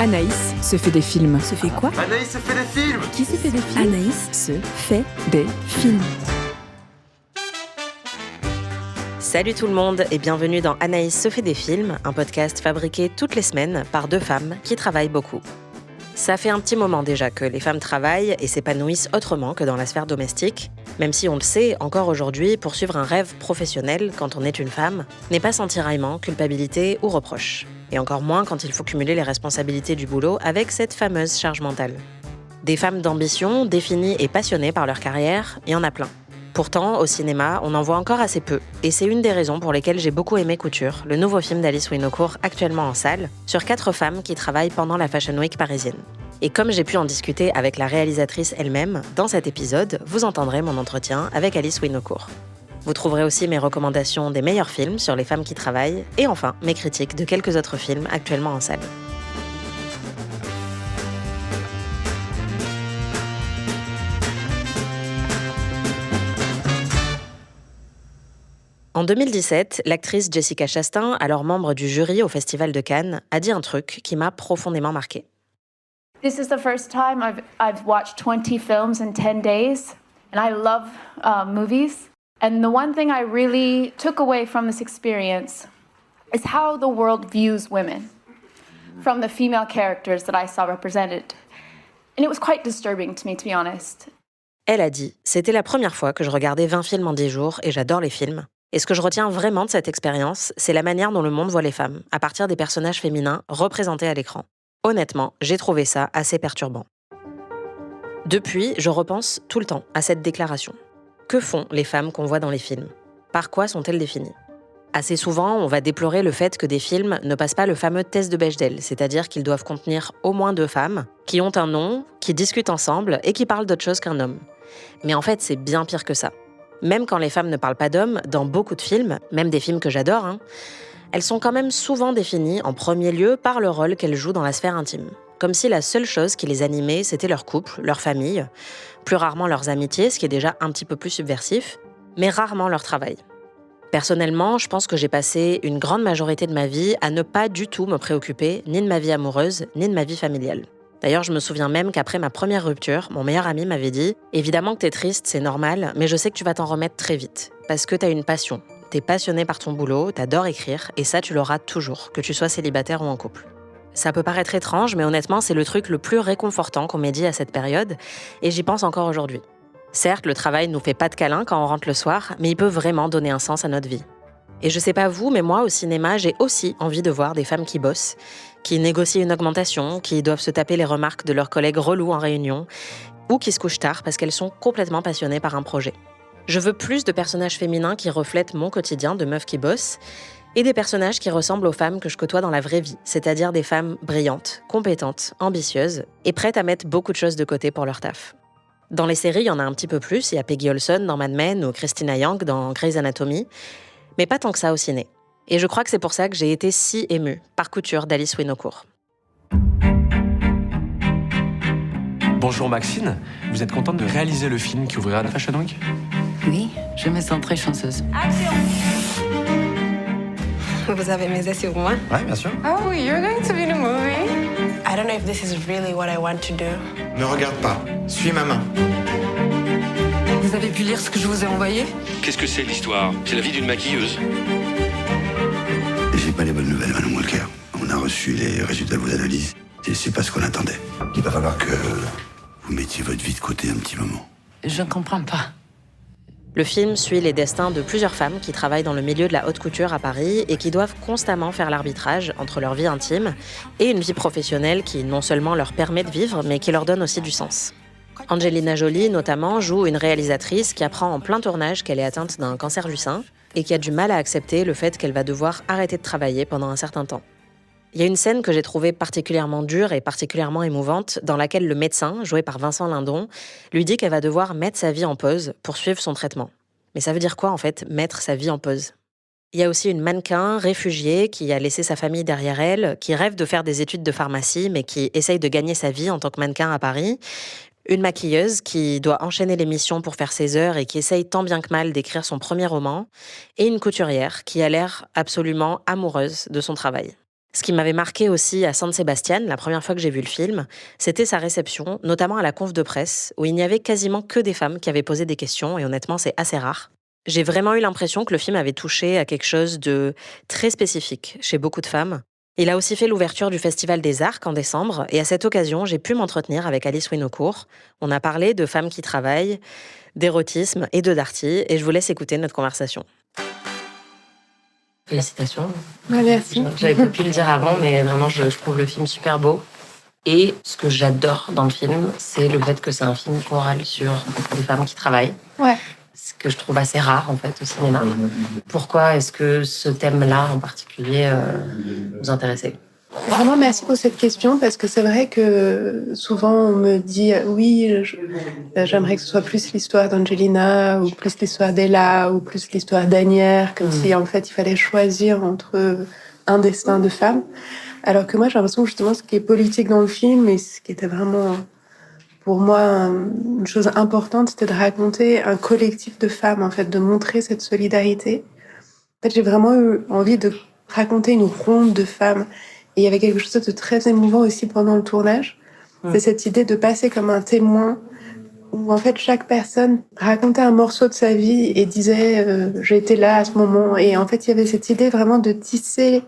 Anaïs se fait des films. Se fait quoi? Anaïs se fait des films. Qui se fait des films? Anaïs se fait des films. Salut tout le monde et bienvenue dans Anaïs se fait des films, un podcast fabriqué toutes les semaines par deux femmes qui travaillent beaucoup. Ça fait un petit moment déjà que les femmes travaillent et s'épanouissent autrement que dans la sphère domestique, même si on le sait, encore aujourd'hui, poursuivre un rêve professionnel quand on est une femme n'est pas sans tiraillement, culpabilité ou reproche. Et encore moins quand il faut cumuler les responsabilités du boulot avec cette fameuse charge mentale. Des femmes d'ambition, définies et passionnées par leur carrière, il y en a plein. Pourtant, au cinéma, on en voit encore assez peu, et c'est une des raisons pour lesquelles j'ai beaucoup aimé Couture, le nouveau film d'Alice Winocourt actuellement en salle, sur 4 femmes qui travaillent pendant la Fashion Week parisienne. Et comme j'ai pu en discuter avec la réalisatrice elle-même, dans cet épisode, vous entendrez mon entretien avec Alice Winocourt. Vous trouverez aussi mes recommandations des meilleurs films sur les femmes qui travaillent, et enfin mes critiques de quelques autres films actuellement en salle. En 2017, l'actrice Jessica Chastain, alors membre du jury au Festival de Cannes, a dit un truc qui m'a profondément marquée. This is the first time I've watched 20 films in 10 days, and I love movies. And the one thing I really took away from this experience is how the world views women from the female characters that I saw represented. And it was quite disturbing to me, to be honest. Elle a dit « C'était la première fois que je regardais 20 films en 10 jours et j'adore les films. Et ce que je retiens vraiment de cette expérience, c'est la manière dont le monde voit les femmes, à partir des personnages féminins représentés à l'écran. Honnêtement, j'ai trouvé ça assez perturbant. » Depuis, je repense tout le temps à cette déclaration. Que font les femmes qu'on voit dans les films? Par quoi sont-elles définies? Assez souvent, on va déplorer le fait que des films ne passent pas le fameux test de Bechdel, c'est-à-dire qu'ils doivent contenir au moins 2 femmes, qui ont un nom, qui discutent ensemble et qui parlent d'autre chose qu'un homme. Mais en fait, c'est bien pire que ça. Même quand les femmes ne parlent pas d'hommes, dans beaucoup de films, même des films que j'adore, elles sont quand même souvent définies en premier lieu par le rôle qu'elles jouent dans la sphère intime. Comme si la seule chose qui les animait, c'était leur couple, leur famille, plus rarement leurs amitiés, ce qui est déjà un petit peu plus subversif, mais rarement leur travail. Personnellement, je pense que j'ai passé une grande majorité de ma vie à ne pas du tout me préoccuper ni de ma vie amoureuse, ni de ma vie familiale. D'ailleurs, je me souviens même qu'après ma première rupture, mon meilleur ami m'avait dit « Évidemment que t'es triste, c'est normal, mais je sais que tu vas t'en remettre très vite, parce que t'as une passion. T'es passionné par ton boulot, t'adores écrire, et ça tu l'auras toujours, que tu sois célibataire ou en couple. » Ça peut paraître étrange, mais honnêtement, c'est le truc le plus réconfortant qu'on m'ait dit à cette période, et j'y pense encore aujourd'hui. Certes, le travail nous fait pas de câlins quand on rentre le soir, mais il peut vraiment donner un sens à notre vie. Et je sais pas vous, mais moi, au cinéma, j'ai aussi envie de voir des femmes qui bossent, qui négocient une augmentation, qui doivent se taper les remarques de leurs collègues relous en réunion, ou qui se couchent tard parce qu'elles sont complètement passionnées par un projet. Je veux plus de personnages féminins qui reflètent mon quotidien de meuf qui bosse, et des personnages qui ressemblent aux femmes que je côtoie dans la vraie vie, c'est-à-dire des femmes brillantes, compétentes, ambitieuses, et prêtes à mettre beaucoup de choses de côté pour leur taf. Dans les séries, il y en a un petit peu plus, il y a Peggy Olson dans Mad Men ou Christina Yang dans Grey's Anatomy, mais pas tant que ça au ciné. Et je crois que c'est pour ça que j'ai été si émue par Couture d'Alice Winocourt. Bonjour Maxine, vous êtes contente de réaliser le film qui ouvrira la Fashion Week? Oui, je me sens très chanceuse. Action! Vous avez misé sur moi? Ouais, bien sûr. Oh, you're going to be in a movie? I don't know if this is really what I want to do. Ne regarde pas. Suis ma main. Vous avez pu lire ce que je vous ai envoyé? Qu'est-ce que c'est l'histoire? C'est la vie d'une maquilleuse. J'ai pas les bonnes nouvelles, Madame Walker. On a reçu les résultats de vos analyses et c'est pas ce qu'on attendait. Il va falloir que vous mettiez votre vie de côté un petit moment. Je ne comprends pas. Le film suit les destins de plusieurs femmes qui travaillent dans le milieu de la haute couture à Paris et qui doivent constamment faire l'arbitrage entre leur vie intime et une vie professionnelle qui non seulement leur permet de vivre, mais qui leur donne aussi du sens. Angelina Jolie, notamment, joue une réalisatrice qui apprend en plein tournage qu'elle est atteinte d'un cancer du sein et qui a du mal à accepter le fait qu'elle va devoir arrêter de travailler pendant un certain temps. Il y a une scène que j'ai trouvée particulièrement dure et particulièrement émouvante dans laquelle le médecin, joué par Vincent Lindon, lui dit qu'elle va devoir mettre sa vie en pause pour suivre son traitement. Mais ça veut dire quoi en fait, mettre sa vie en pause? Il y a aussi une mannequin réfugiée qui a laissé sa famille derrière elle, qui rêve de faire des études de pharmacie mais qui essaye de gagner sa vie en tant que mannequin à Paris. Une maquilleuse qui doit enchaîner les missions pour faire ses heures et qui essaye tant bien que mal d'écrire son premier roman, et une couturière qui a l'air absolument amoureuse de son travail. Ce qui m'avait marqué aussi à San Sebastian, la première fois que j'ai vu le film, c'était sa réception, notamment à la conf de presse, où il n'y avait quasiment que des femmes qui avaient posé des questions, et honnêtement, c'est assez rare. J'ai vraiment eu l'impression que le film avait touché à quelque chose de très spécifique chez beaucoup de femmes. Il a aussi fait l'ouverture du Festival des Arcs en décembre, et à cette occasion, j'ai pu m'entretenir avec Alice Winocourt. On a parlé de femmes qui travaillent, d'érotisme et de Darty, et je vous laisse écouter notre conversation. Félicitations. Merci. J'avais pas pu le dire avant, mais vraiment, je trouve le film super beau. Et ce que j'adore dans le film, c'est le fait que c'est un film choral sur des femmes qui travaillent. Ouais. Ce que je trouve assez rare, en fait, au cinéma. Pourquoi est-ce que ce thème-là, en particulier, vous intéressait ? Vraiment, merci pour cette question, parce que c'est vrai que souvent on me dit oui, j'aimerais que ce soit plus l'histoire d'Angelina, ou plus l'histoire d'Ella, ou plus l'histoire d'Anière, comme si en fait il fallait choisir entre un destin de femme. Alors que moi j'ai l'impression que justement ce qui est politique dans le film, et ce qui était vraiment pour moi une chose importante, c'était de raconter un collectif de femmes, en fait, de montrer cette solidarité. En fait, j'ai vraiment eu envie de raconter une ronde de femmes. Et il y avait quelque chose de très émouvant aussi pendant le tournage. C'est cette idée de passer comme un témoin, où en fait chaque personne racontait un morceau de sa vie et disait j'ai été là à ce moment. Et en fait il y avait cette idée vraiment de tisser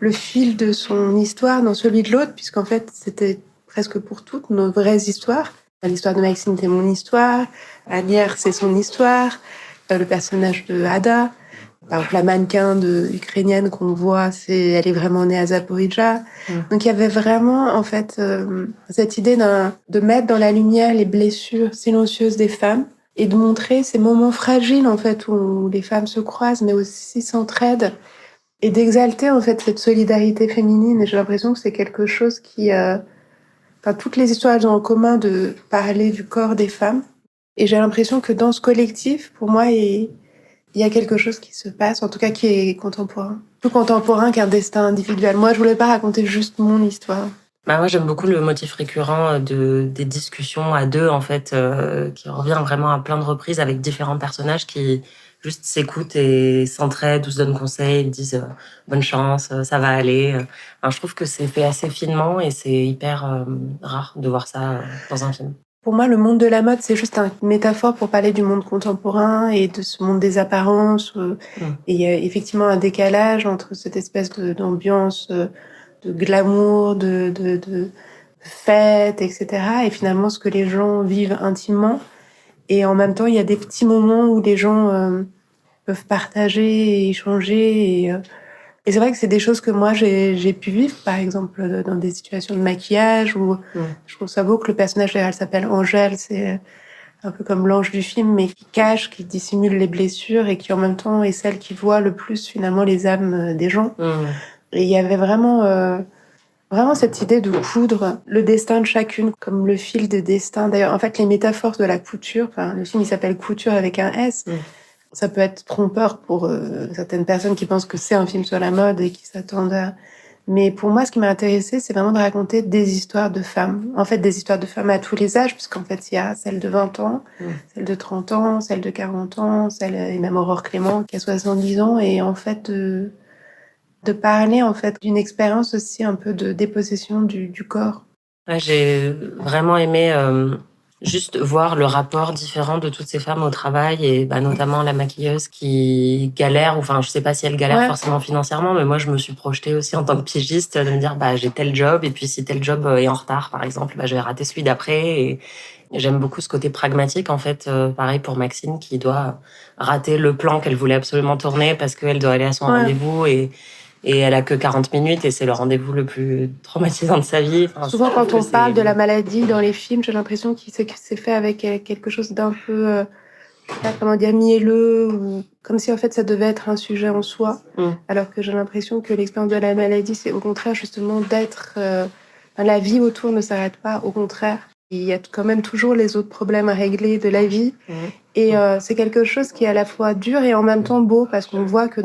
le fil de son histoire dans celui de l'autre, puisqu'en fait c'était presque pour toutes nos vraies histoires. L'histoire de Maxine, c'est mon histoire. Anière, c'est son histoire. Le personnage de Ada, par exemple, la mannequin ukrainienne qu'on voit, elle est vraiment née à Zaporijjia. Donc il y avait vraiment, en fait, cette idée de mettre dans la lumière les blessures silencieuses des femmes et de montrer ces moments fragiles, en fait, où les femmes se croisent, mais aussi s'entraident, et d'exalter, en fait, cette solidarité féminine. Et j'ai l'impression que c'est quelque chose qui... toutes les histoires, elles ont en commun de parler du corps des femmes. Et j'ai l'impression que dans ce collectif, pour moi, il y a quelque chose qui se passe, en tout cas qui est contemporain. Plus contemporain qu'un destin individuel. Moi, je voulais pas raconter juste mon histoire. Moi, j'aime beaucoup le motif récurrent des discussions à deux, en fait, qui revient vraiment à plein de reprises avec différents personnages qui juste s'écoutent et s'entraident ou se donnent conseil, ils disent bonne chance, ça va aller. Je trouve que c'est fait assez finement et c'est hyper rare de voir ça dans un film. Pour moi, le monde de la mode, c'est juste une métaphore pour parler du monde contemporain et de ce monde des apparences. Et il y a effectivement un décalage entre cette espèce d'ambiance, de glamour, de fête, etc. Et finalement, ce que les gens vivent intimement. Et en même temps, il y a des petits moments où les gens peuvent partager et échanger. Et c'est vrai que c'est des choses que moi, j'ai pu vivre, par exemple, dans des situations de maquillage, où je trouve ça beau que le personnage, elle s'appelle Angèle, c'est un peu comme l'ange du film, mais qui cache, qui dissimule les blessures et qui, en même temps, est celle qui voit le plus, finalement, les âmes des gens. Et il y avait vraiment cette idée de coudre le destin de chacune, comme le fil de destin. D'ailleurs, en fait, les métaphores de la couture, le film, il s'appelle Couture avec un S. Ça peut être trompeur pour certaines personnes qui pensent que c'est un film sur la mode et qui s'attendent à... Mais pour moi, ce qui m'a intéressée, c'est vraiment de raconter des histoires de femmes. En fait, des histoires de femmes à tous les âges, puisqu'en fait, il y a celle de 20 ans, celle de 30 ans, celle de 40 ans, et même Aurore Clément, qui a 70 ans. Et en fait, de parler, en fait, d'une expérience aussi un peu de dépossession du corps. Ouais, j'ai vraiment aimé... juste voir le rapport différent de toutes ces femmes au travail et notamment la maquilleuse qui galère, je sais pas si elle galère forcément financièrement, mais moi je me suis projetée aussi en tant que pigiste de me dire j'ai tel job et puis si tel job est en retard par exemple, je vais rater celui d'après et j'aime beaucoup ce côté pragmatique en fait, pareil pour Maxine qui doit rater le plan qu'elle voulait absolument tourner parce qu'elle doit aller à son rendez-vous et elle a que 40 minutes et c'est le rendez-vous le plus traumatisant de sa vie. Souvent, quand on parle de la maladie dans les films, j'ai l'impression que c'est fait avec quelque chose d'un peu, mielleux, ou comme si en fait ça devait être un sujet en soi. Alors que j'ai l'impression que l'expérience de la maladie, c'est au contraire justement d'être... la vie autour ne s'arrête pas, au contraire. Il y a quand même toujours les autres problèmes à régler de la vie. Et c'est quelque chose qui est à la fois dur et en même temps beau, parce qu'on voit que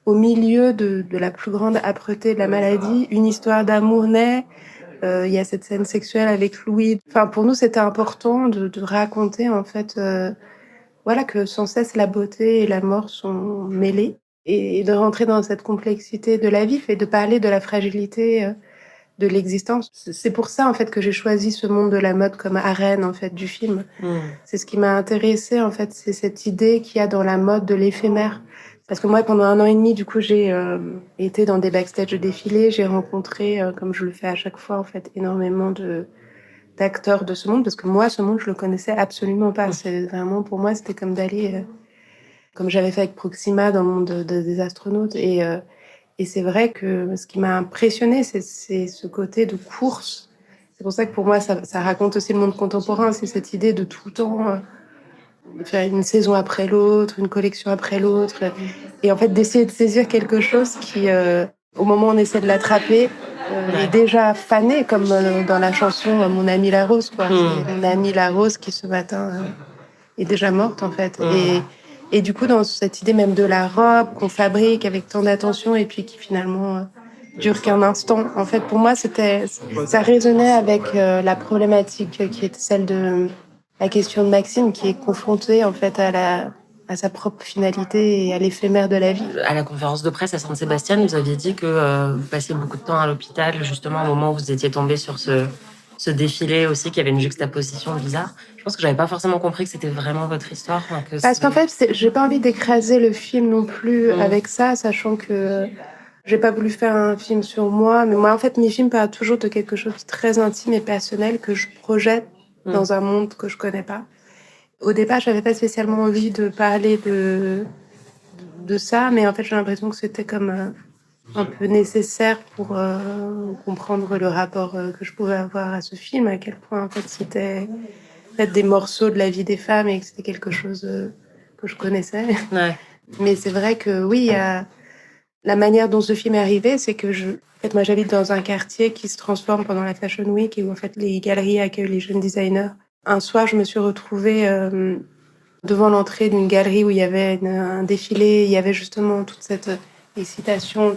au milieu de la plus grande âpreté de la maladie, une histoire d'amour naît. Il y a cette scène sexuelle avec Louis. Pour nous, c'était important de raconter, en fait, que sans cesse la beauté et la mort sont mêlées. et de rentrer dans cette complexité de la vie et de parler de la fragilité de l'existence. C'est pour ça en fait que j'ai choisi ce monde de la mode comme arène en fait du film. C'est ce qui m'a intéressée en fait, c'est cette idée qu'il y a dans la mode de l'éphémère. Parce que moi, pendant 1 an et demi, du coup, j'ai été dans des backstage de défilés. J'ai rencontré, comme je le fais à chaque fois, en fait, énormément d'acteurs de ce monde. Parce que moi, ce monde, je le connaissais absolument pas. C'est vraiment, pour moi, c'était comme d'aller, comme j'avais fait avec Proxima dans le monde des astronautes. Et c'est vrai que ce qui m'a impressionnée, c'est ce côté de course. C'est pour ça que pour moi, ça raconte aussi le monde contemporain. C'est cette idée de tout le temps faire une saison après l'autre, une collection après l'autre. Et en fait, d'essayer de saisir quelque chose qui, au moment où on essaie de l'attraper, est déjà fané, comme dans la chanson Mon amie la rose, quoi. C'est mon amie la rose qui, ce matin, est déjà morte, en fait. Et du coup, dans cette idée même de la robe qu'on fabrique avec tant d'attention et puis qui, finalement, dure qu'un instant. En fait, pour moi, ça résonnait avec la problématique qui était celle de la question de Maxime, qui est confrontée, en fait, à sa propre finalité et à l'éphémère de la vie. À la conférence de presse à Saint-Sébastien, vous aviez dit que vous passiez beaucoup de temps à l'hôpital, justement, au moment où vous étiez tombé sur ce défilé aussi, qui avait une juxtaposition bizarre. Je pense que j'avais pas forcément compris que c'était vraiment votre histoire. Parce qu'en fait, j'ai pas envie d'écraser le film non plus avec ça, sachant que j'ai pas voulu faire un film sur moi. Mais moi, en fait, mes films parlent toujours de quelque chose de très intime et personnel que je projette dans un monde que je connais pas. Au départ, j'avais pas spécialement envie de parler de ça, mais en fait, j'ai l'impression que c'était comme un peu nécessaire pour comprendre le rapport que je pouvais avoir à ce film, à quel point en fait c'était en fait des morceaux de la vie des femmes et que c'était quelque chose que je connaissais. Ouais. Mais c'est vrai que oui, la manière dont ce film est arrivé, c'est que en fait, moi, j'habite dans un quartier qui se transforme pendant la Fashion Week et où en fait les galeries accueillent les jeunes designers. Un soir, je me suis retrouvée devant l'entrée d'une galerie où il y avait un défilé. Il y avait justement toute cette excitation,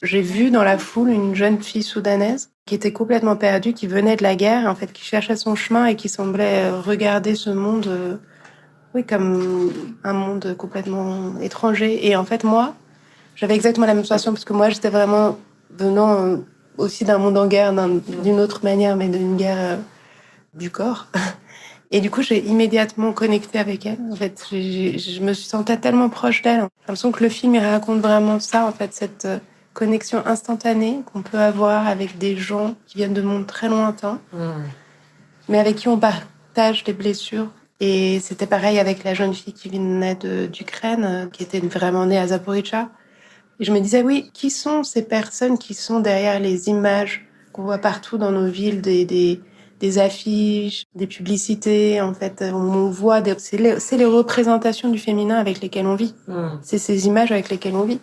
J'ai vu dans la foule une jeune fille soudanaise qui était complètement perdue, qui venait de la guerre, en fait, qui cherchait son chemin et qui semblait regarder ce monde, oui, comme un monde complètement étranger. Et en fait, moi, j'avais exactement la même sensation parce que moi, j'étais vraiment venant aussi d'un monde en guerre, d'une autre manière, mais d'une guerre du corps. Et du coup, j'ai immédiatement connecté avec elle. En fait, je me suis sentie tellement proche d'elle. J'ai l'impression que le film, il raconte vraiment ça, en fait, cette connexion instantanée qu'on peut avoir avec des gens qui viennent de mondes très lointains, mais avec qui on partage des blessures. Et c'était pareil avec la jeune fille qui venait d'Ukraine, qui était vraiment née à Zaporizhzhia. Et je me disais, oui, qui sont ces personnes qui sont derrière les images qu'on voit partout dans nos villes, des affiches, des publicités, en fait, on voit, c'est les représentations du féminin avec lesquelles on vit. C'est ces images avec lesquelles on vit.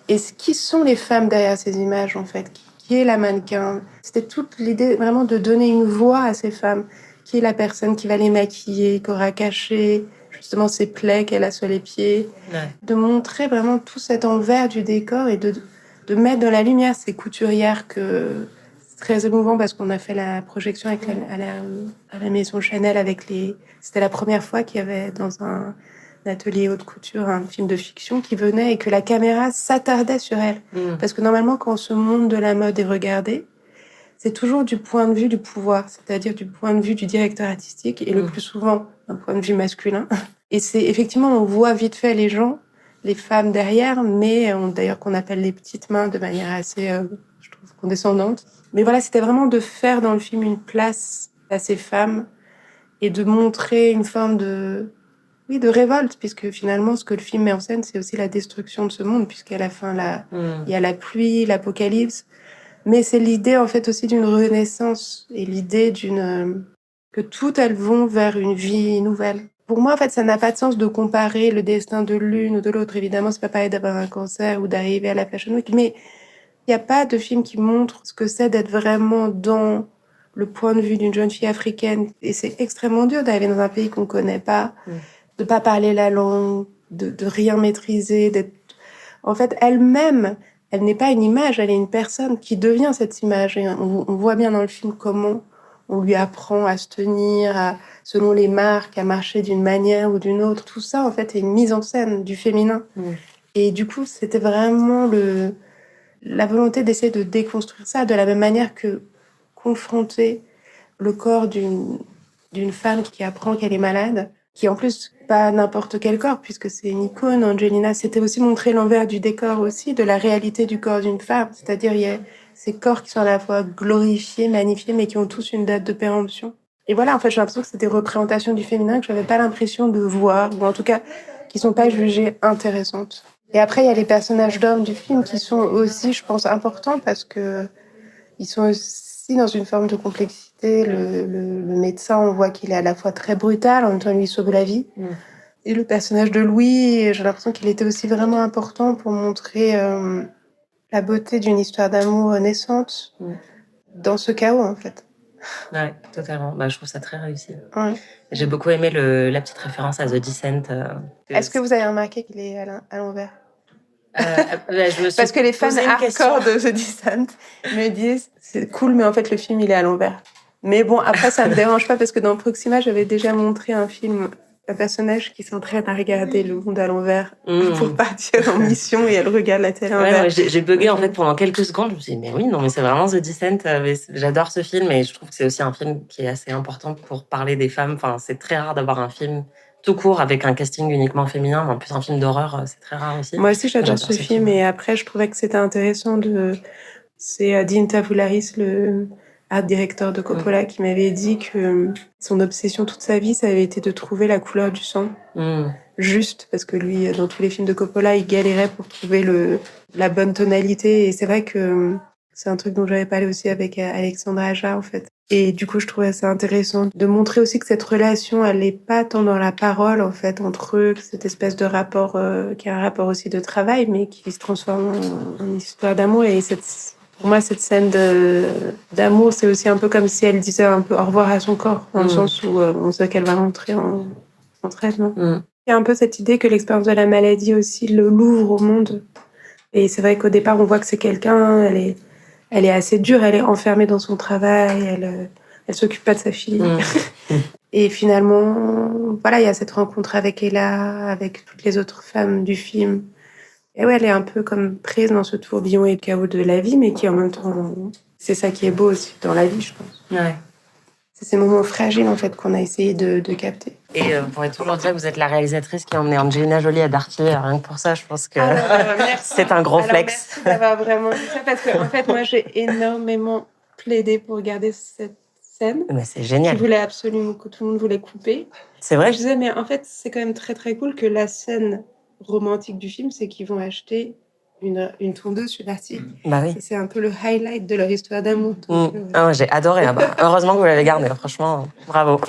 Et qui sont les femmes derrière ces images, en fait? Qui est la mannequin? C'était toute l'idée vraiment de donner une voix à ces femmes. Qui est la personne qui va les maquiller, qui aura caché justement ces plaies qu'elle a sur les pieds? De montrer vraiment tout cet envers du décor et de mettre dans la lumière ces couturières que... Très émouvant parce qu'on a fait la projection à la Maison Chanel c'était la première fois qu'il y avait dans un atelier haute couture un film de fiction qui venait et que la caméra s'attardait sur elle. Parce que normalement, quand ce monde de la mode est regardé, c'est toujours du point de vue du pouvoir, c'est-à-dire du point de vue du directeur artistique et le plus souvent d'un point de vue masculin. Et c'est effectivement, on voit vite fait les gens, les femmes derrière, mais d'ailleurs qu'on appelle les petites mains de manière assez, je trouve, condescendante. Mais voilà, c'était vraiment de faire dans le film une place à ces femmes et de montrer une forme de révolte, puisque finalement, ce que le film met en scène, c'est aussi la destruction de ce monde, puisqu'à la fin, il y a la pluie, l'apocalypse. Mais c'est l'idée, en fait, aussi d'une renaissance et l'idée que toutes elles vont vers une vie nouvelle. Pour moi, en fait, ça n'a pas de sens de comparer le destin de l'une ou de l'autre. Évidemment, c'est pas pareil d'avoir un cancer ou d'arriver à la Fashion Week, mais il n'y a pas de film qui montre ce que c'est d'être vraiment dans le point de vue d'une jeune fille africaine. Et c'est extrêmement dur d'arriver dans un pays qu'on ne connaît pas, de ne pas parler la langue, de rien maîtriser. En fait, elle-même, elle n'est pas une image, elle est une personne qui devient cette image. Et on voit bien dans le film comment on lui apprend à se tenir, selon les marques, à marcher d'une manière ou d'une autre. Tout ça, en fait, est une mise en scène du féminin. Et du coup, c'était vraiment la volonté d'essayer de déconstruire ça de la même manière que confronter le corps d'une femme qui apprend qu'elle est malade, qui en plus pas n'importe quel corps puisque c'est une icône, Angelina, c'était aussi montrer l'envers du décor aussi, de la réalité du corps d'une femme, c'est-à-dire il y a ces corps qui sont à la fois glorifiés, magnifiés, mais qui ont tous une date de péremption. Et voilà, en fait, j'ai l'impression que c'est des représentations du féminin que j'avais pas l'impression de voir, ou en tout cas qui sont pas jugées intéressantes. Et après, il y a les personnages d'hommes du film qui sont aussi, je pense, importants parce que ils sont aussi dans une forme de complexité. Le médecin, on voit qu'il est à la fois très brutal, en même temps, il lui sauve la vie. Et le personnage de Louis, j'ai l'impression qu'il était aussi vraiment important pour montrer la beauté d'une histoire d'amour naissante dans ce chaos, en fait. Ouais, totalement. Je trouve ça très réussi. Ouais. J'ai beaucoup aimé la petite référence à The Descent. Est-ce que vous avez remarqué qu'il est à l'envers? Je me suis Parce que les fans posé une hardcore de The Descent me disent c'est cool, mais en fait le film il est à l'envers. Mais bon, après ça me dérange pas parce que dans Proxima j'avais déjà montré un personnage qui s'entraîne à regarder le monde à l'envers pour partir en mission et elle regarde la télé à l'envers. Ouais, j'ai bugué en fait pendant quelques secondes. Je me suis dit mais oui, non mais c'est vraiment The Descent. J'adore ce film et je trouve que c'est aussi un film qui est assez important pour parler des femmes. Enfin, c'est très rare d'avoir un film tout court avec un casting uniquement féminin. En plus, un film d'horreur, c'est très rare aussi. Moi aussi, j'adore ce film. Et après, je trouvais que c'était intéressant c'est Dean Tavoularis, le art director de Coppola, qui m'avait dit que son obsession toute sa vie, ça avait été de trouver la couleur du sang. Juste, parce que lui, dans tous les films de Coppola, il galérait pour trouver la bonne tonalité. Et c'est vrai que c'est un truc dont j'avais parlé aussi avec Alexandra Aja, en fait. Et du coup, je trouvais ça intéressant de montrer aussi que cette relation, elle n'est pas tant dans la parole, en fait, entre eux, cette espèce de rapport qui est un rapport aussi de travail, mais qui se transforme en histoire d'amour. Et pour moi, cette scène d'amour, c'est aussi un peu comme si elle disait un peu au revoir à son corps, dans le sens où on sait qu'elle va rentrer en traitement. Il y a un peu cette idée que l'expérience de la maladie aussi l'ouvre au monde. Et c'est vrai qu'au départ, on voit que c'est quelqu'un, elle est assez dure, elle est enfermée dans son travail, elle s'occupe pas de sa fille. Et finalement, voilà, il y a cette rencontre avec Ella, avec toutes les autres femmes du film. Et ouais, elle est un peu comme prise dans ce tourbillon et chaos de la vie, mais qui en même temps, c'est ça qui est beau aussi dans la vie, je pense. Ouais. C'est ces moments fragiles, en fait, qu'on a essayé de capter. Et vous pourrez toujours dire que vous êtes la réalisatrice qui a emmené Angelina Jolie à Darty. Rien que pour ça, je pense que c'est un gros flex. Merci d'avoir vraiment dit ça, parce que en fait, moi, j'ai énormément plaidé pour regarder cette scène. Mais c'est génial. Je voulais absolument que tout le monde voulait couper. C'est vrai. Je disais, mais en fait, c'est quand même très, très cool que la scène romantique du film, c'est qu'ils vont acheter une tondeuse chez Darty. Bah oui. Et c'est un peu le highlight de leur histoire d'amour. J'ai adoré. Heureusement que vous l'avez gardé. Franchement, bravo.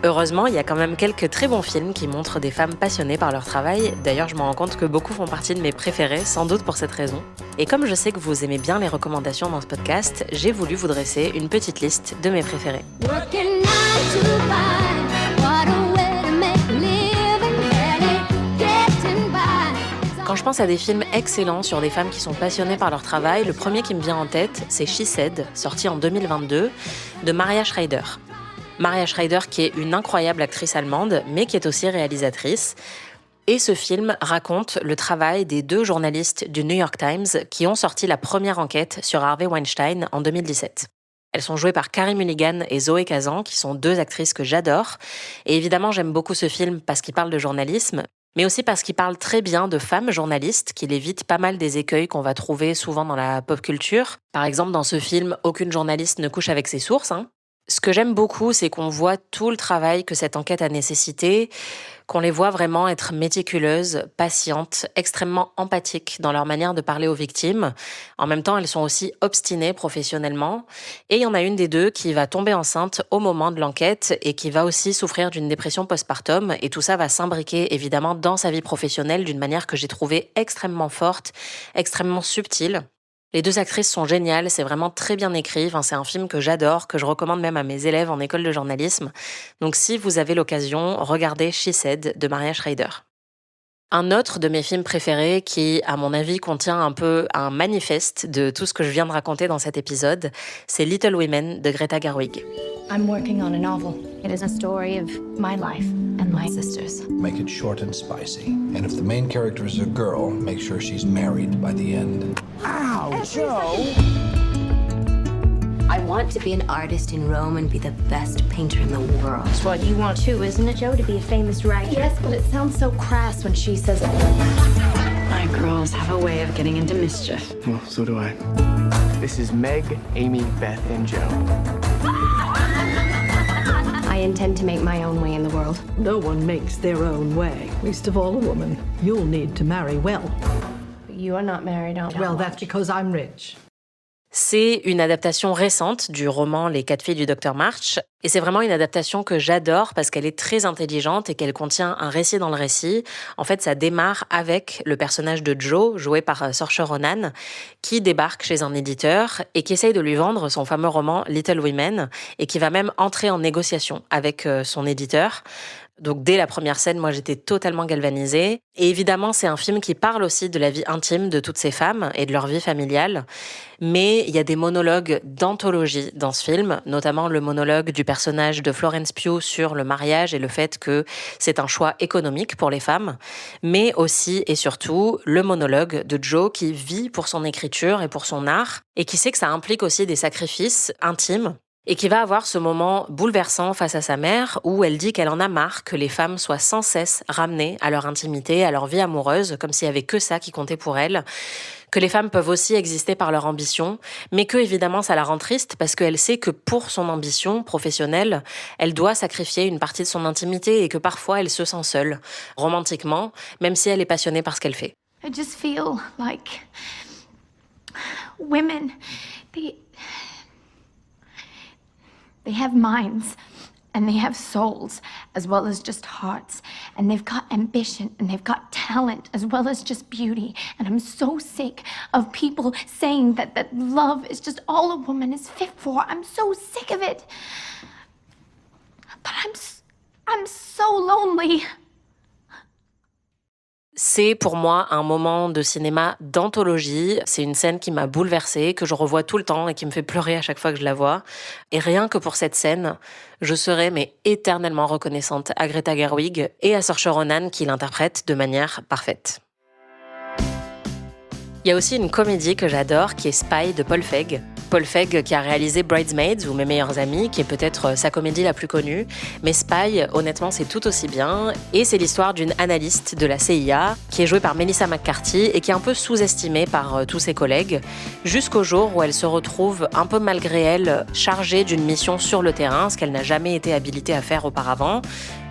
Heureusement, il y a quand même quelques très bons films qui montrent des femmes passionnées par leur travail. D'ailleurs, je me rends compte que beaucoup font partie de mes préférés, sans doute pour cette raison. Et comme je sais que vous aimez bien les recommandations dans ce podcast, j'ai voulu vous dresser une petite liste de mes préférés. Quand je pense à des films excellents sur des femmes qui sont passionnées par leur travail, le premier qui me vient en tête, c'est She Said, sorti en 2022, de Maria Schreider. Maria Schreider qui est une incroyable actrice allemande, mais qui est aussi réalisatrice. Et ce film raconte le travail des 2 journalistes du New York Times qui ont sorti la première enquête sur Harvey Weinstein en 2017. Elles sont jouées par Carey Mulligan et Zoé Kazan, qui sont 2 actrices que j'adore. Et évidemment, j'aime beaucoup ce film parce qu'il parle de journalisme, mais aussi parce qu'il parle très bien de femmes journalistes, qu'il évite pas mal des écueils qu'on va trouver souvent dans la pop culture. Par exemple, dans ce film, aucune journaliste ne couche avec ses sources. Ce que j'aime beaucoup, c'est qu'on voit tout le travail que cette enquête a nécessité, qu'on les voit vraiment être méticuleuses, patientes, extrêmement empathiques dans leur manière de parler aux victimes. En même temps, elles sont aussi obstinées professionnellement. Et il y en a une des 2 qui va tomber enceinte au moment de l'enquête et qui va aussi souffrir d'une dépression postpartum. Et tout ça va s'imbriquer évidemment dans sa vie professionnelle d'une manière que j'ai trouvée extrêmement forte, extrêmement subtile. Les 2 actrices sont géniales, c'est vraiment très bien écrit. C'est un film que j'adore, que je recommande même à mes élèves en école de journalisme. Donc si vous avez l'occasion, regardez She Said de Maria Schreider. Un autre de mes films préférés qui, à mon avis, contient un peu un manifeste de tout ce que je viens de raconter dans cet épisode, c'est Little Women de Greta Gerwig. I'm working on a novel. It is a story of my life and my sister's. Make it short and spicy. And if the main character is a girl, make sure she's married by the end. Ow, Joe! I want to be an artist in Rome and be the best painter in the world. That's what you want too, isn't it, Joe? To be a famous writer? Yes, but it sounds so crass when she says it. My girls have a way of getting into mischief. Well, so do I. This is Meg, Amy, Beth, and Joe. I intend to make my own way in the world. No one makes their own way, least of all a woman. You'll need to marry well. But you are not married, aren't you? Well, that's because I'm rich. C'est une adaptation récente du roman Les 4 filles du Dr March, et c'est vraiment une adaptation que j'adore parce qu'elle est très intelligente et qu'elle contient un récit dans le récit. En fait, ça démarre avec le personnage de Joe, joué par Saoirse Ronan, qui débarque chez un éditeur et qui essaye de lui vendre son fameux roman Little Women, et qui va même entrer en négociation avec son éditeur. Donc dès la première scène, moi j'étais totalement galvanisée. Et évidemment, c'est un film qui parle aussi de la vie intime de toutes ces femmes et de leur vie familiale. Mais il y a des monologues d'anthologie dans ce film, notamment le monologue du personnage de Florence Pugh sur le mariage et le fait que c'est un choix économique pour les femmes. Mais aussi et surtout le monologue de Joe qui vit pour son écriture et pour son art et qui sait que ça implique aussi des sacrifices intimes. Et qui va avoir ce moment bouleversant face à sa mère où elle dit qu'elle en a marre que les femmes soient sans cesse ramenées à leur intimité, à leur vie amoureuse, comme s'il y avait que ça qui comptait pour elle, que les femmes peuvent aussi exister par leur ambition, mais que évidemment ça la rend triste parce qu'elle sait que pour son ambition professionnelle, elle doit sacrifier une partie de son intimité et que parfois elle se sent seule, romantiquement, même si elle est passionnée par ce qu'elle fait. I just feel like women, they have minds and they have souls as well as just hearts. And they've got ambition and they've got talent as well as just beauty. And I'm so sick of people saying that love is just all a woman is fit for. I'm so sick of it. But I'm so lonely. C'est pour moi un moment de cinéma d'anthologie. C'est une scène qui m'a bouleversée, que je revois tout le temps et qui me fait pleurer à chaque fois que je la vois. Et rien que pour cette scène, je serai éternellement reconnaissante à Greta Gerwig et à Saoirse Ronan qui l'interprètent de manière parfaite. Il y a aussi une comédie que j'adore qui est Spy de Paul Feig. Paul Feig qui a réalisé Bridesmaids ou Mes meilleurs amis, qui est peut-être sa comédie la plus connue. Mais Spy, honnêtement, c'est tout aussi bien. Et c'est l'histoire d'une analyste de la CIA qui est jouée par Melissa McCarthy et qui est un peu sous-estimée par tous ses collègues, jusqu'au jour où elle se retrouve, un peu malgré elle, chargée d'une mission sur le terrain, ce qu'elle n'a jamais été habilitée à faire auparavant.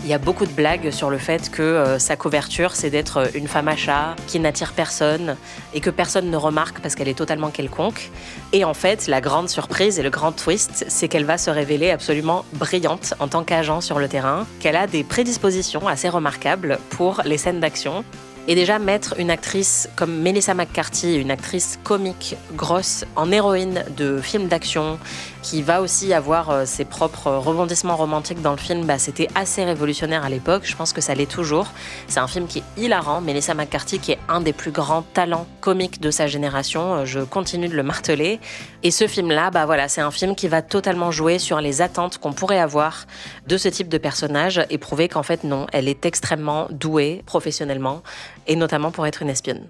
Il y a beaucoup de blagues sur le fait que sa couverture, c'est d'être une femme à chat qui n'attire personne et que personne ne remarque parce qu'elle est totalement quelconque. Et en fait, la grande surprise et le grand twist, c'est qu'elle va se révéler absolument brillante en tant qu'agent sur le terrain, qu'elle a des prédispositions assez remarquables pour les scènes d'action. Et déjà, mettre une actrice comme Melissa McCarthy, une actrice comique, grosse, en héroïne de film d'action, qui va aussi avoir ses propres rebondissements romantiques dans le film, c'était assez révolutionnaire à l'époque. Je pense que ça l'est toujours. C'est un film qui est hilarant. Melissa McCarthy, qui est un des plus grands talents comiques de sa génération, je continue de le marteler. Et ce film-là, c'est un film qui va totalement jouer sur les attentes qu'on pourrait avoir de ce type de personnage et prouver qu'en fait, non, elle est extrêmement douée professionnellement, et notamment pour être une espionne.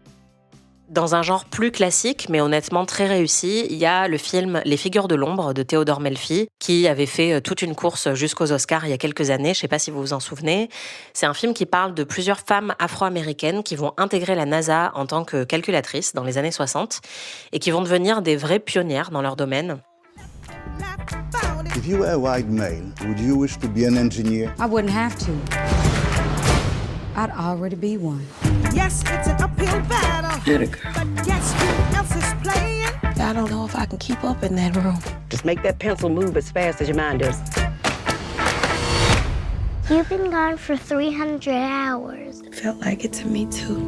Dans un genre plus classique, mais honnêtement très réussi, il y a le film Les figures de l'ombre de Théodore Melfi, qui avait fait toute une course jusqu'aux Oscars il y a quelques années, je ne sais pas si vous vous en souvenez. C'est un film qui parle de plusieurs femmes afro-américaines qui vont intégrer la NASA en tant que calculatrices dans les années 60 et qui vont devenir des vraies pionnières dans leur domaine. If you were a white male, would you wish to be an engineer? I wouldn't have to. I'd already be one. Yes, it's an uphill battle. But guess who else is playing? I don't know if I can keep up in that room. Just make that pencil move as fast as your mind does. You've been gone for 300 hours. Felt like it to me too.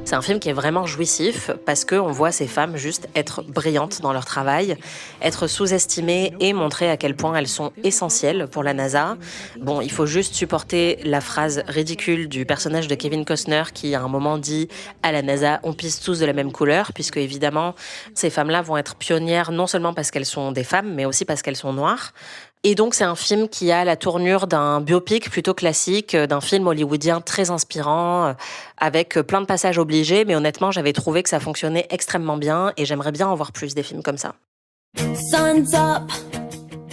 C'est un film qui est vraiment jouissif parce qu'on voit ces femmes juste être brillantes dans leur travail, être sous-estimées et montrer à quel point elles sont essentielles pour la NASA. Bon, il faut juste supporter la phrase ridicule du personnage de Kevin Costner qui, à un moment, dit « À la NASA, on pisse tous de la même couleur », puisque évidemment, ces femmes-là vont être pionnières non seulement parce qu'elles sont des femmes, mais aussi parce qu'elles sont noires. Et donc, c'est un film qui a la tournure d'un biopic plutôt classique, d'un film hollywoodien très inspirant, avec plein de passages obligés. Mais honnêtement, j'avais trouvé que ça fonctionnait extrêmement bien et j'aimerais bien en voir plus des films comme ça. Sun's up.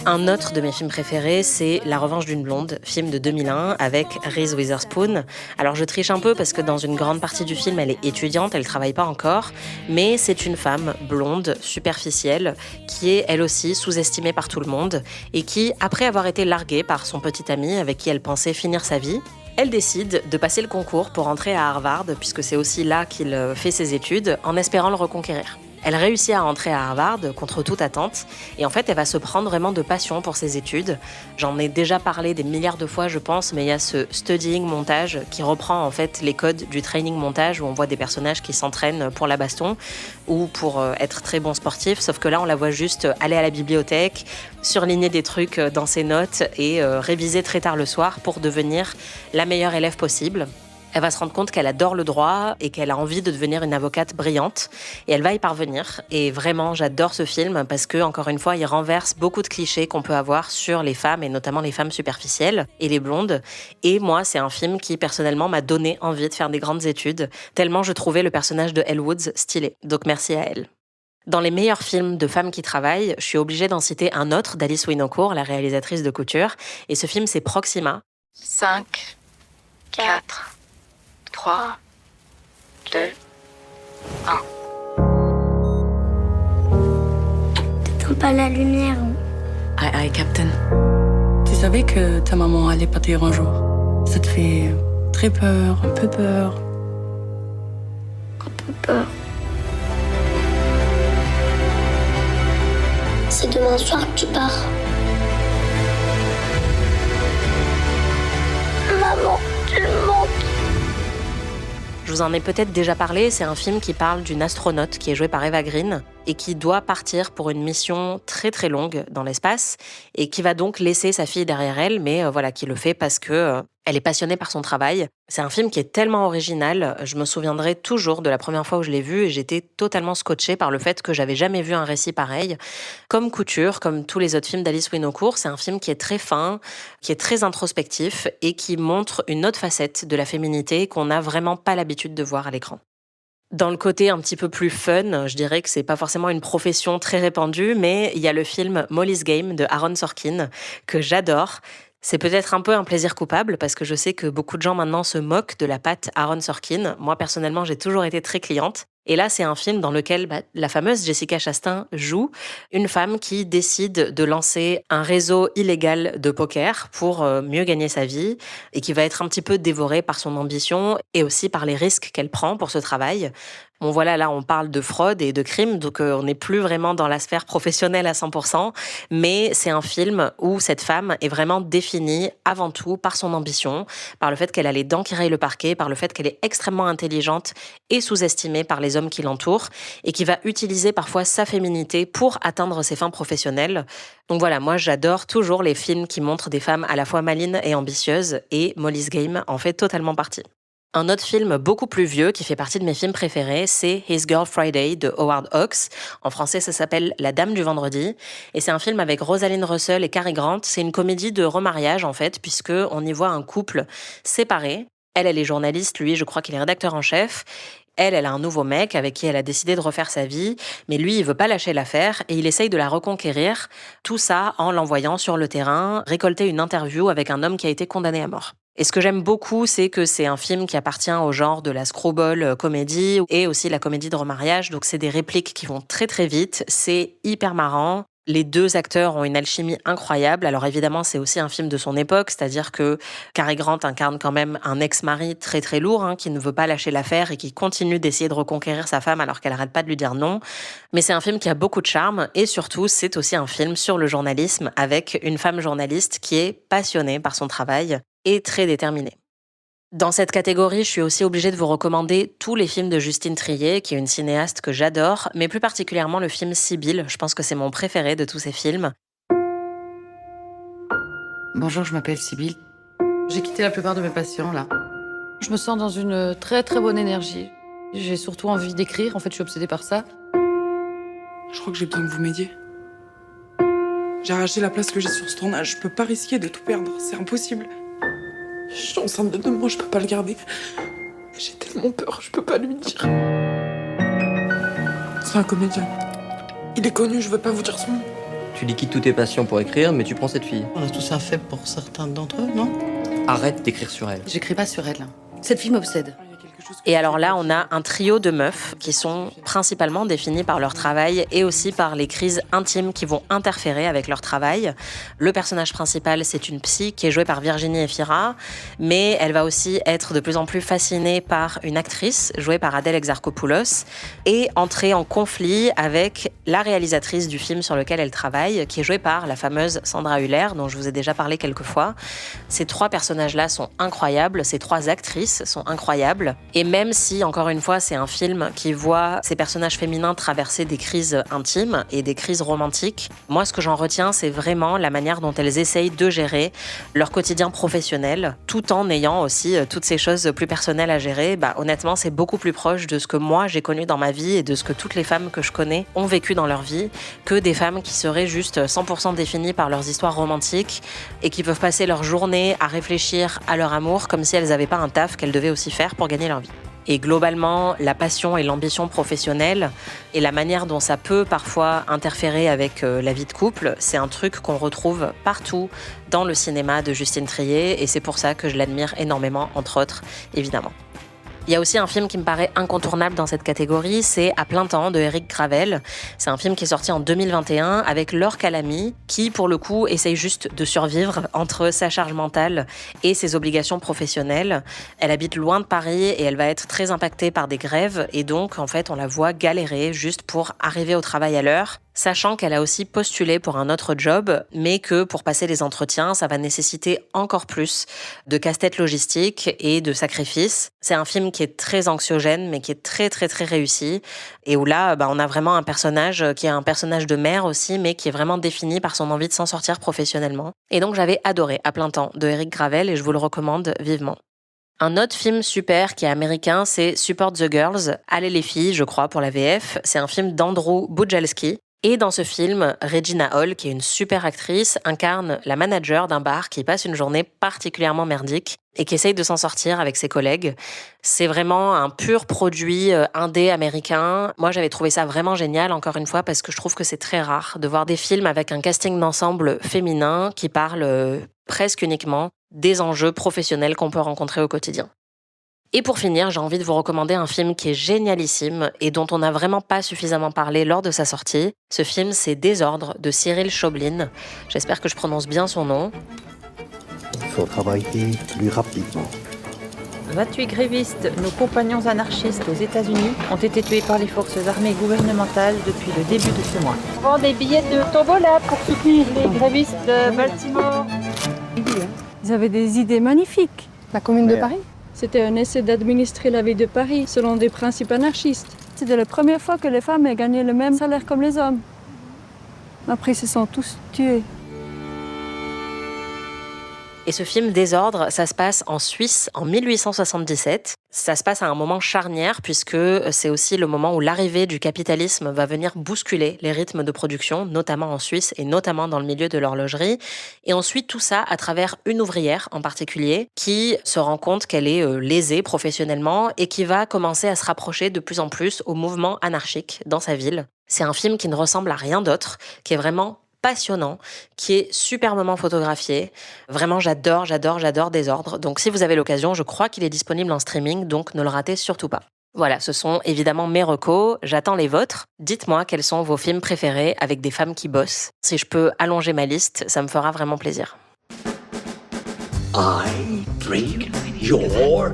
Un autre de mes films préférés, c'est La Revanche d'une blonde, film de 2001 avec Reese Witherspoon. Alors je triche un peu parce que dans une grande partie du film, elle est étudiante, elle travaille pas encore, mais c'est une femme blonde, superficielle, qui est elle aussi sous-estimée par tout le monde et qui, après avoir été larguée par son petit ami avec qui elle pensait finir sa vie, elle décide de passer le concours pour entrer à Harvard, puisque c'est aussi là qu'il fait ses études, en espérant le reconquérir. Elle réussit à entrer à Harvard contre toute attente et en fait elle va se prendre vraiment de passion pour ses études. J'en ai déjà parlé des milliards de fois je pense, mais il y a ce studying montage qui reprend en fait les codes du training montage où on voit des personnages qui s'entraînent pour la baston ou pour être très bons sportifs, sauf que là on la voit juste aller à la bibliothèque, surligner des trucs dans ses notes et réviser très tard le soir pour devenir la meilleure élève possible. Elle va se rendre compte qu'elle adore le droit et qu'elle a envie de devenir une avocate brillante. Et elle va y parvenir. Et vraiment, j'adore ce film parce que, encore une fois, il renverse beaucoup de clichés qu'on peut avoir sur les femmes et notamment les femmes superficielles et les blondes. Et moi, c'est un film qui, personnellement, m'a donné envie de faire des grandes études, tellement je trouvais le personnage de Elle Woods stylé. Donc merci à elle. Dans les meilleurs films de femmes qui travaillent, je suis obligée d'en citer un autre d'Alice Winocourt, la réalisatrice de Couture. Et ce film, c'est Proxima. 5, 4, 3, 2, 1. T'éteins pas la lumière. Aïe, aïe, Captain. Tu savais que ta maman allait partir un jour? Ça te fait très peur, un peu peur? Un peu peur. C'est demain soir que tu pars. Maman, tu me manques. Je vous en ai peut-être déjà parlé, c'est un film qui parle d'une astronaute qui est jouée par Eva Green et qui doit partir pour une mission très très longue dans l'espace et qui va donc laisser sa fille derrière elle, mais voilà, qui le fait parce que elle est passionnée par son travail. C'est un film qui est tellement original, je me souviendrai toujours de la première fois où je l'ai vu et j'étais totalement scotchée par le fait que j'avais jamais vu un récit pareil. Comme Couture, comme tous les autres films d'Alice Winocourt, c'est un film qui est très fin, qui est très introspectif et qui montre une autre facette de la féminité qu'on n'a vraiment pas l'habitude de voir à l'écran. Dans le côté un petit peu plus fun, je dirais que c'est pas forcément une profession très répandue, mais il y a le film Molly's Game de Aaron Sorkin que j'adore. C'est peut-être un peu un plaisir coupable parce que je sais que beaucoup de gens maintenant se moquent de la patte Aaron Sorkin. Moi, personnellement, j'ai toujours été très cliente. Et là, c'est un film dans lequel la fameuse Jessica Chastain joue une femme qui décide de lancer un réseau illégal de poker pour mieux gagner sa vie et qui va être un petit peu dévorée par son ambition et aussi par les risques qu'elle prend pour ce travail. Bon voilà, là on parle de fraude et de crime, donc on n'est plus vraiment dans la sphère professionnelle à 100%, mais c'est un film où cette femme est vraiment définie avant tout par son ambition, par le fait qu'elle a les dents qui rayent le parquet, par le fait qu'elle est extrêmement intelligente et sous-estimée par les hommes qui l'entourent, et qui va utiliser parfois sa féminité pour atteindre ses fins professionnelles. Donc voilà, moi j'adore toujours les films qui montrent des femmes à la fois malines et ambitieuses, et Molly's Game en fait totalement partie. Un autre film beaucoup plus vieux qui fait partie de mes films préférés, c'est His Girl Friday de Howard Hawks. En français, ça s'appelle La Dame du Vendredi. Et c'est un film avec Rosalind Russell et Cary Grant. C'est une comédie de remariage, en fait, puisqu'on y voit un couple séparé. Elle est journaliste, lui, je crois qu'il est rédacteur en chef. Elle a un nouveau mec avec qui elle a décidé de refaire sa vie, mais lui, il veut pas lâcher l'affaire et il essaye de la reconquérir. Tout ça en l'envoyant sur le terrain, récolter une interview avec un homme qui a été condamné à mort. Et ce que j'aime beaucoup, c'est que c'est un film qui appartient au genre de la screwball comédie et aussi la comédie de remariage. Donc c'est des répliques qui vont très très vite, c'est hyper marrant. Les deux acteurs ont une alchimie incroyable. Alors évidemment, c'est aussi un film de son époque, c'est-à-dire que Cary Grant incarne quand même un ex-mari très très lourd, qui ne veut pas lâcher l'affaire et qui continue d'essayer de reconquérir sa femme alors qu'elle n'arrête pas de lui dire non. Mais c'est un film qui a beaucoup de charme et surtout, c'est aussi un film sur le journalisme avec une femme journaliste qui est passionnée par son travail et très déterminée. Dans cette catégorie, je suis aussi obligée de vous recommander tous les films de Justine Triet, qui est une cinéaste que j'adore, mais plus particulièrement le film Sibylle. Je pense que c'est mon préféré de tous ces films. Bonjour, je m'appelle Sibylle. J'ai quitté la plupart de mes patients, là. Je me sens dans une très très bonne énergie. J'ai surtout envie d'écrire, en fait, je suis obsédée par ça. Je crois que j'ai besoin que vous m'aidiez. J'ai arraché la place que j'ai sur ce tournage. Je peux pas risquer de tout perdre, c'est impossible. Je suis enceinte de 2 mois, je peux pas le garder. J'ai tellement peur, je peux pas lui dire. C'est un comédien. Il est connu, je veux pas vous dire son nom. Tu liquides toutes tes passions pour écrire, mais tu prends cette fille. On a tous un faible pour certains d'entre eux, non? Arrête d'écrire sur elle. J'écris pas sur elle. Cette fille m'obsède. Et alors là, on a un trio de meufs qui sont principalement définies par leur travail et aussi par les crises intimes qui vont interférer avec leur travail. Le personnage principal, c'est une psy qui est jouée par Virginie Efira, mais elle va aussi être de plus en plus fascinée par une actrice jouée par Adèle Exarchopoulos et entrer en conflit avec la réalisatrice du film sur lequel elle travaille, qui est jouée par la fameuse Sandra Hüller, dont je vous ai déjà parlé quelques fois. Ces 3 personnages-là sont incroyables, ces 3 actrices sont incroyables. Et même si, encore une fois, c'est un film qui voit ces personnages féminins traverser des crises intimes et des crises romantiques, moi, ce que j'en retiens, c'est vraiment la manière dont elles essayent de gérer leur quotidien professionnel, tout en ayant aussi toutes ces choses plus personnelles à gérer. Honnêtement, c'est beaucoup plus proche de ce que moi, j'ai connu dans ma vie et de ce que toutes les femmes que je connais ont vécu dans leur vie, que des femmes qui seraient juste 100% définies par leurs histoires romantiques et qui peuvent passer leur journée à réfléchir à leur amour comme si elles n'avaient pas un taf qu'elles devaient aussi faire pour gagner leur vie. Et globalement, la passion et l'ambition professionnelle et la manière dont ça peut parfois interférer avec la vie de couple, c'est un truc qu'on retrouve partout dans le cinéma de Justine Triet et c'est pour ça que je l'admire énormément, entre autres, évidemment. Il y a aussi un film qui me paraît incontournable dans cette catégorie, c'est À plein temps de Éric Gravel. C'est un film qui est sorti en 2021 avec Laure Calamy, qui pour le coup essaye juste de survivre entre sa charge mentale et ses obligations professionnelles. Elle habite loin de Paris et elle va être très impactée par des grèves et donc en fait on la voit galérer juste pour arriver au travail à l'heure, sachant qu'elle a aussi postulé pour un autre job, mais que pour passer les entretiens, ça va nécessiter encore plus de casse-tête logistique et de sacrifices. C'est un film qui est très anxiogène, mais qui est très très très réussi, et où là, on a vraiment un personnage qui est un personnage de mère aussi, mais qui est vraiment défini par son envie de s'en sortir professionnellement. Et donc j'avais adoré À plein temps de Éric Gravel, et je vous le recommande vivement. Un autre film super qui est américain, c'est Support the Girls, Allez les filles, je crois, pour la VF. C'est un film d'Andrew Bujalski. Et dans ce film, Regina Hall, qui est une super actrice, incarne la manager d'un bar qui passe une journée particulièrement merdique et qui essaye de s'en sortir avec ses collègues. C'est vraiment un pur produit indé américain. Moi, j'avais trouvé ça vraiment génial, encore une fois, parce que je trouve que c'est très rare de voir des films avec un casting d'ensemble féminin qui parle presque uniquement des enjeux professionnels qu'on peut rencontrer au quotidien. Et pour finir, j'ai envie de vous recommander un film qui est génialissime et dont on n'a vraiment pas suffisamment parlé lors de sa sortie. Ce film, c'est Désordre de Cyril Choblin. J'espère que je prononce bien son nom. Il faut travailler plus rapidement. 28 grévistes, nos compagnons anarchistes aux États-Unis, ont été tués par les forces armées gouvernementales depuis le début de ce mois. On vend des billets de tombola pour soutenir les grévistes de Baltimore. Ils avaient des idées magnifiques. La Commune de Paris? C'était un essai d'administrer la ville de Paris selon des principes anarchistes. C'était la première fois que les femmes aient gagné le même salaire comme les hommes. Après, ils se sont tous tués. Et ce film Désordre, ça se passe en Suisse en 1877. Ça se passe à un moment charnière puisque c'est aussi le moment où l'arrivée du capitalisme va venir bousculer les rythmes de production, notamment en Suisse et notamment dans le milieu de l'horlogerie. Et ensuite tout ça à travers une ouvrière en particulier qui se rend compte qu'elle est lésée professionnellement et qui va commencer à se rapprocher de plus en plus au mouvement anarchique dans sa ville. C'est un film qui ne ressemble à rien d'autre, qui est vraiment passionnant, qui est superbement photographié. Vraiment, j'adore Désordre. Donc si vous avez l'occasion, je crois qu'il est disponible en streaming, donc ne le ratez surtout pas. Voilà, ce sont évidemment mes recos, j'attends les vôtres. Dites-moi quels sont vos films préférés avec des femmes qui bossent. Si je peux allonger ma liste, ça me fera vraiment plaisir. I drink your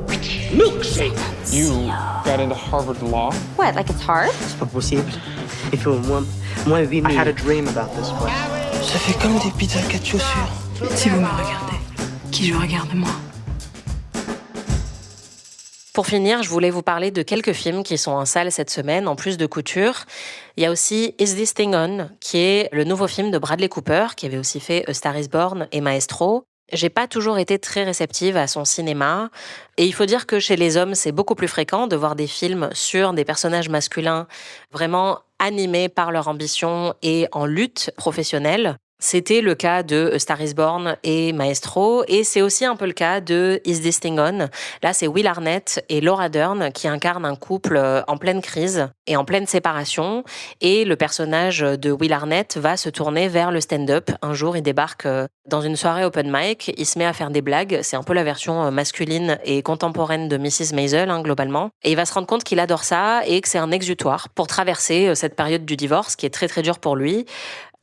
milkshake. You got into Harvard Law? What, like it's hard? C'est pas possible. Il faut moins 8 000. I had a dream about this place. Ça fait comme des pizzas 4 chaussures. Si vous me regardez, qui je regarde moi? Pour finir, je voulais vous parler de quelques films qui sont en salle cette semaine, en plus de Couture. Il y a aussi Is This Thing On, qui est le nouveau film de Bradley Cooper, qui avait aussi fait A Star Is Born et Maestro. J'ai pas toujours été très réceptive à son cinéma. Et il faut dire que chez les hommes, c'est beaucoup plus fréquent de voir des films sur des personnages masculins vraiment animés par leur ambition et en lutte professionnelle. C'était le cas de A Star is Born et Maestro, et c'est aussi un peu le cas de Is This Thing On. Là, c'est Will Arnett et Laura Dern qui incarnent un couple en pleine crise et en pleine séparation, et le personnage de Will Arnett va se tourner vers le stand-up. Un jour, il débarque dans une soirée open mic, il se met à faire des blagues, c'est un peu la version masculine et contemporaine de Mrs. Maisel, globalement, et il va se rendre compte qu'il adore ça et que c'est un exutoire pour traverser cette période du divorce qui est très très dure pour lui.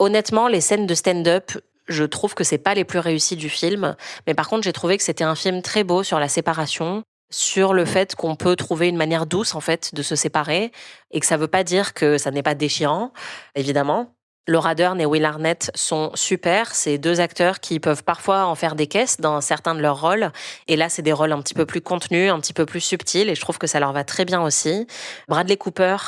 Honnêtement, les scènes de stand-up, je trouve que c'est pas les plus réussies du film, mais par contre, j'ai trouvé que c'était un film très beau sur la séparation, sur le fait qu'on peut trouver une manière douce, en fait, de se séparer, et que ça veut pas dire que ça n'est pas déchirant, évidemment. Laura Dern et Will Arnett sont super, c'est 2 acteurs qui peuvent parfois en faire des caisses dans certains de leurs rôles, et là, c'est des rôles un petit peu plus contenus, un petit peu plus subtils, et je trouve que ça leur va très bien aussi. Bradley Cooper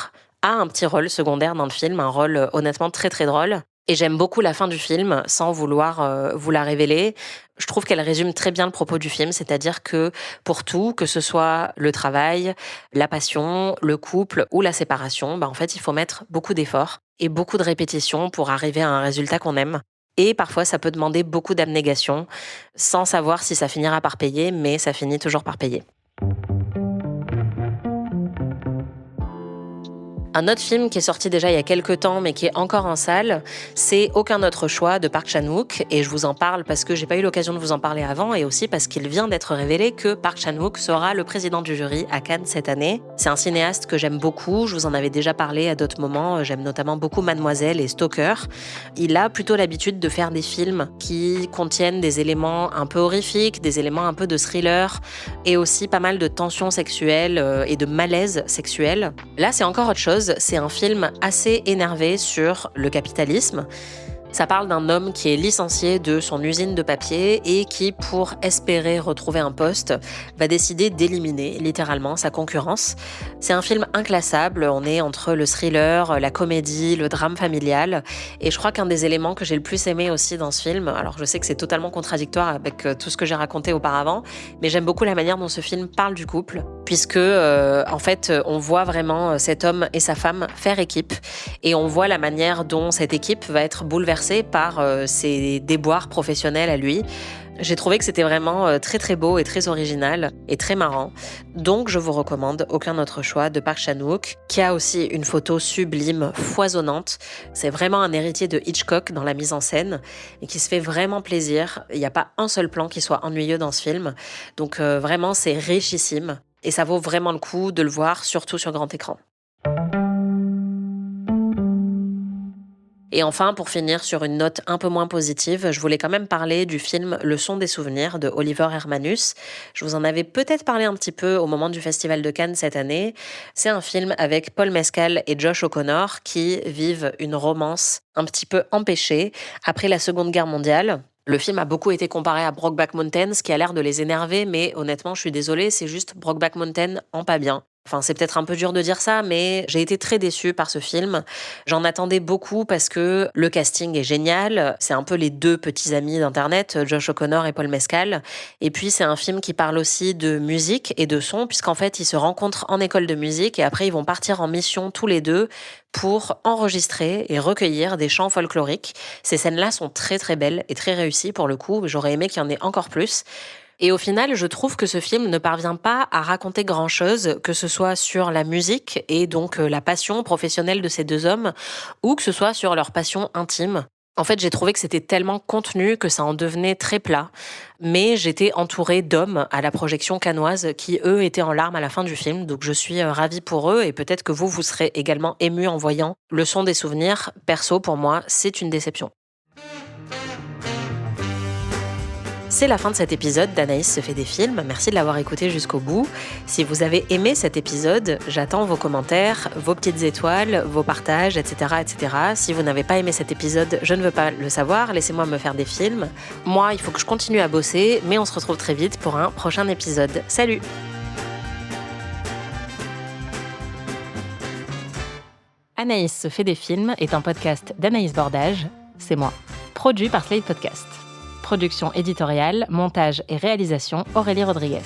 a un petit rôle secondaire dans le film, un rôle honnêtement très très drôle. Et j'aime beaucoup la fin du film, sans vouloir vous la révéler. Je trouve qu'elle résume très bien le propos du film, c'est-à-dire que pour tout, que ce soit le travail, la passion, le couple ou la séparation, en fait, il faut mettre beaucoup d'efforts et beaucoup de répétitions pour arriver à un résultat qu'on aime. Et parfois, ça peut demander beaucoup d'abnégation, sans savoir si ça finira par payer, mais ça finit toujours par payer. Un autre film qui est sorti déjà il y a quelques temps, mais qui est encore en salle, c'est Aucun autre choix de Park Chan-wook. Et je vous en parle parce que j'ai pas eu l'occasion de vous en parler avant, et aussi parce qu'il vient d'être révélé que Park Chan-wook sera le président du jury à Cannes cette année. C'est un cinéaste que j'aime beaucoup, je vous en avais déjà parlé à d'autres moments, j'aime notamment beaucoup Mademoiselle et Stalker. Il a plutôt l'habitude de faire des films qui contiennent des éléments un peu horrifiques, des éléments un peu de thriller, et aussi pas mal de tensions sexuelles et de malaise sexuel. Là, c'est encore autre chose. C'est un film assez énervé sur le capitalisme. Ça parle d'un homme qui est licencié de son usine de papier et qui, pour espérer retrouver un poste, va décider d'éliminer littéralement sa concurrence. C'est un film inclassable, on est entre le thriller, la comédie, le drame familial, et je crois qu'un des éléments que j'ai le plus aimé aussi dans ce film, alors je sais que c'est totalement contradictoire avec tout ce que j'ai raconté auparavant, mais j'aime beaucoup la manière dont ce film parle du couple, puisque en fait on voit vraiment cet homme et sa femme faire équipe, et on voit la manière dont cette équipe va être bouleversée par ses déboires professionnels à lui. J'ai trouvé que c'était vraiment très très beau et très original et très marrant. Donc je vous recommande Aucun autre choix de Park Chan-wook, qui a aussi une photo sublime, foisonnante. C'est vraiment un héritier de Hitchcock dans la mise en scène et qui se fait vraiment plaisir. Il n'y a pas un seul plan qui soit ennuyeux dans ce film. Donc vraiment c'est richissime et ça vaut vraiment le coup de le voir, surtout sur grand écran. Et enfin, pour finir sur une note un peu moins positive, je voulais quand même parler du film Le son des souvenirs de Oliver Hermanus. Je vous en avais peut-être parlé un petit peu au moment du Festival de Cannes cette année. C'est un film avec Paul Mescal et Josh O'Connor qui vivent une romance un petit peu empêchée après la Seconde Guerre mondiale. Le film a beaucoup été comparé à Brokeback Mountain, ce qui a l'air de les énerver, mais honnêtement, je suis désolée, c'est juste Brokeback Mountain en pas bien. Enfin, c'est peut-être un peu dur de dire ça, mais j'ai été très déçue par ce film. J'en attendais beaucoup parce que le casting est génial. C'est un peu les 2 petits amis d'Internet, Josh O'Connor et Paul Mescal. Et puis, c'est un film qui parle aussi de musique et de son, puisqu'en fait, ils se rencontrent en école de musique et après, ils vont partir en mission tous les 2 pour enregistrer et recueillir des chants folkloriques. Ces scènes-là sont très très belles et très réussies pour le coup. J'aurais aimé qu'il y en ait encore plus. Et au final, je trouve que ce film ne parvient pas à raconter grand-chose, que ce soit sur la musique et donc la passion professionnelle de ces 2 hommes, ou que ce soit sur leur passion intime. En fait, j'ai trouvé que c'était tellement contenu que ça en devenait très plat. Mais j'étais entourée d'hommes à la projection cannoise qui, eux, étaient en larmes à la fin du film. Donc je suis ravie pour eux et peut-être que vous serez également émus en voyant Le son des souvenirs. Perso, pour moi, c'est une déception. C'est la fin de cet épisode d'Anaïs se fait des films. Merci de l'avoir écouté jusqu'au bout. Si vous avez aimé cet épisode, j'attends vos commentaires, vos petites étoiles, vos partages, etc., etc. Si vous n'avez pas aimé cet épisode, je ne veux pas le savoir. Laissez-moi me faire des films. Moi, il faut que je continue à bosser, mais on se retrouve très vite pour un prochain épisode. Salut! Anaïs se fait des films est un podcast d'Anaïs Bordage, c'est moi, produit par Slate Podcast. Production éditoriale, montage et réalisation Aurélie Rodriguez.